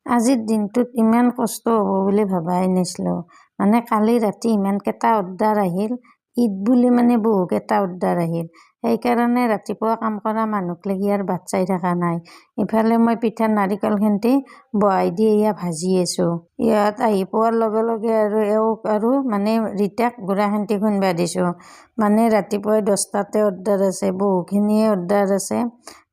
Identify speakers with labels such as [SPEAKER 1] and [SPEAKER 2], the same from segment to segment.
[SPEAKER 1] আজিৰ দিনটোত ইমান কষ্ট হ'ব বুলি ভবাই নাছিলোঁ। মানে কালি ৰাতি ইমানকেইটা অৰ্ডাৰ আহিল, ঈদ বুলি মানে বহুকেইটা অৰ্ডাৰ আহিল। সেইকাৰণে ৰাতিপুৱা কাম কৰা মানুহকলেগি আৰু বাট চাই থকা নাই। ইফালে মই পিঠাৰ নাৰিকলখিনি বহাই দি এয়া ভাজি আছোঁ। ইহঁত আহি পোৱাৰ লগে লগে আৰু এওঁক আৰু মানে ৰীতাক গুড়াখিনি খুন্দিব দিছোঁ। মানে ৰাতিপুৱাই 10টাতে অৰ্ডাৰ আছে, বহুখিনিয়ে অৰ্ডাৰ আছে,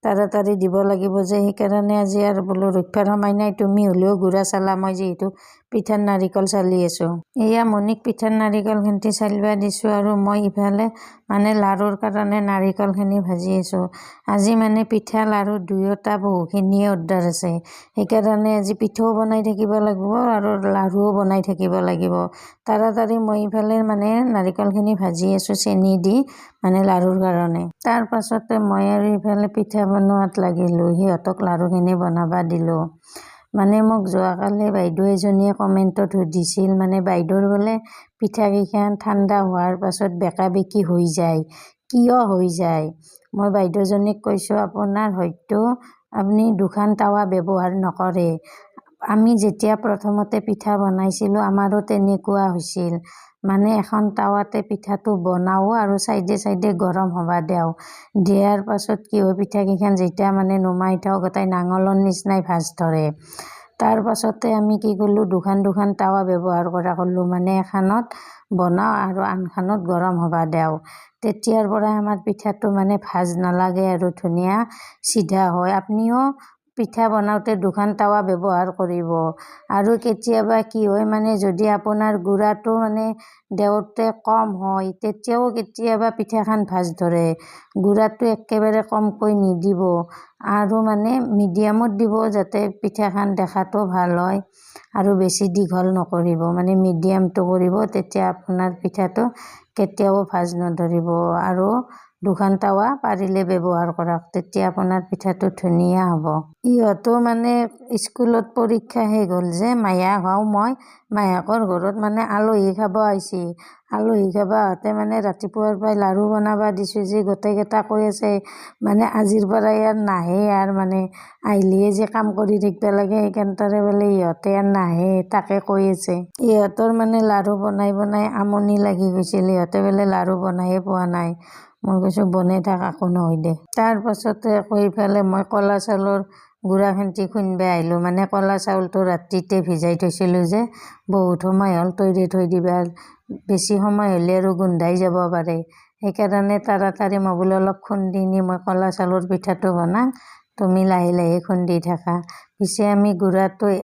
[SPEAKER 1] তাড়াতাড়ি দিব লাগিব যে, সেইকাৰণে আজি আৰু বোলো ৰক্ষাৰ সময় নাই, তুমি হ'লেও গুড়া চালা, মই যিহেতু পিঠাৰ নাৰিকল চালি আছোঁ। এয়া মণিক পিঠাৰ নাৰিকলখিনি চালিব দিছোঁ আৰু মই ইফালে মানে লাৰুৰ কাৰণে নাৰিকলখিনি ভাজি আছোঁ। আজি মানে পিঠা লাৰু দুয়োটা বহুখিনিয়ে অৰ্ডাৰ আছে, সেইকাৰণে আজি পিঠাও বনাই থাকিব লাগিব আৰু লাৰুও বনাই থাকিব লাগিব। তাড়াতাড়ি মই ইফালে মানে নাৰিকলখিনি ভাজি আছোঁ চেনি দি, মানে লাৰুৰ কাৰণে। তাৰ পাছতে মই আৰু ইফালে পিঠা বনোৱাত লাগিলোঁ, সিহঁতক লাৰুখিনি বনাব দিলোঁ। মানে মোক যোৱাকালি বাইদেউ এজনীয়ে কমেণ্টত সুধিছিল, মানে বাইদেউৰ বোলে পিঠাকেইখন ঠাণ্ডা হোৱাৰ পাছত বেকা বেকি হৈ যায়, কিয় হৈ যায়? মই বাইদেউজনীক কৈছোঁ, আপোনাৰ হয়তো আপুনি দুখন টাৱা ব্যৱহাৰ নকৰে। আমি যেতিয়া প্ৰথমতে পিঠা বনাইছিলোঁ আমাৰো তেনেকুৱা হৈছিল। মানে এখন টাৱাতে পিঠাটো বনাওঁ আৰু চাইডে চাইডে গৰম হ'ব দিওঁ। দিয়াৰ পাছত কি হয়, পিঠাকেইখন যেতিয়া মানে নুমাই থওঁ গোটেই নাঙলৰ নিচিনাই ভাজ ধৰে। তাৰ পাছতে আমি কি কৰিলোঁ, দুখন টাৱা ব্যৱহাৰ কৰা কৰিলোঁ, মানে এখনত বনাওঁ আৰু আনখনত গৰম হ'ব দিওঁ। তেতিয়াৰ পৰাই আমাৰ পিঠাটো মানে ভাজ নালাগে আৰু ধুনীয়া চিধা হয়। আপুনিও পিঠা বনাওঁতে দুখন টাৱা ব্যৱহাৰ কৰিব। আৰু কেতিয়াবা কি হয়, মানে যদি আপোনাৰ গুড়াটো মানে দেওঁতে কম হয়, তেতিয়াও কেতিয়াবা পিঠাখন ভাজ ধৰে। গুড়াটো একেবাৰে কমকৈ নিদিব আৰু মানে মিডিয়ামত দিব, যাতে পিঠাখন দেখাতো ভাল হয় আৰু বেছি দীঘল নকৰিব, মানে মিডিয়ামটো কৰিব, তেতিয়া আপোনাৰ পিঠাটো কেতিয়াও ভাজ নধৰিব। আৰু দুখন টাৱা পাৰিলে ব্যৱহাৰ কৰক, তেতিয়া আপোনাৰ পিঠাটো ধুনীয়া হ'ব। ইহঁতো মানে স্কুলত পৰীক্ষা শেষ হ'ল যে, মায়াক হওঁ মই, মায়াকৰ ঘৰত মানে আলহী খাব আহিছে। আলহী খাব আহোঁতে মানে ৰাতিপুৱাৰ পৰাই লাৰু বনাব দিছোঁ যে, গোটেইকেইটা কৈ আছে মানে আজিৰ পৰাই আৰু নাহে, আৰু মানে আহিলেহে যে কাম কৰি থাকিব লাগে, সেইকাৰণে বোলে ইহঁতে আৰু নাহে, তাকে কৈ আছে। ইহঁতৰ মানে লাৰু বনাই বনাই আমনি লাগি গৈছিল, ইহঁতে বোলে লাৰু বনাইয়ে পোৱা নাই। মই কৈছোঁ বনাই থাক, একো নহয় দে। তাৰ পাছতে আকৌ ইফালে মই ক'লা চাউলৰ গুড়াখিনি খুন্দিব আহিলোঁ। মানে ক'লা চাউলটো ৰাতিতে ভিজাই থৈছিলোঁ যে, বহুত সময় হ'ল, থৈ দিবা, বেছি সময় হ'লে আৰু গোন্ধাই যাব পাৰে। সেইকাৰণে তাড়াতাড়ি মই বোলো অলপ খুন্দি নি মই ক'লা চাউলৰ পিঠাটো বনাম, তুমি লাহে লাহে খুন্দি থাকা। পিছে আমি গুড়াটো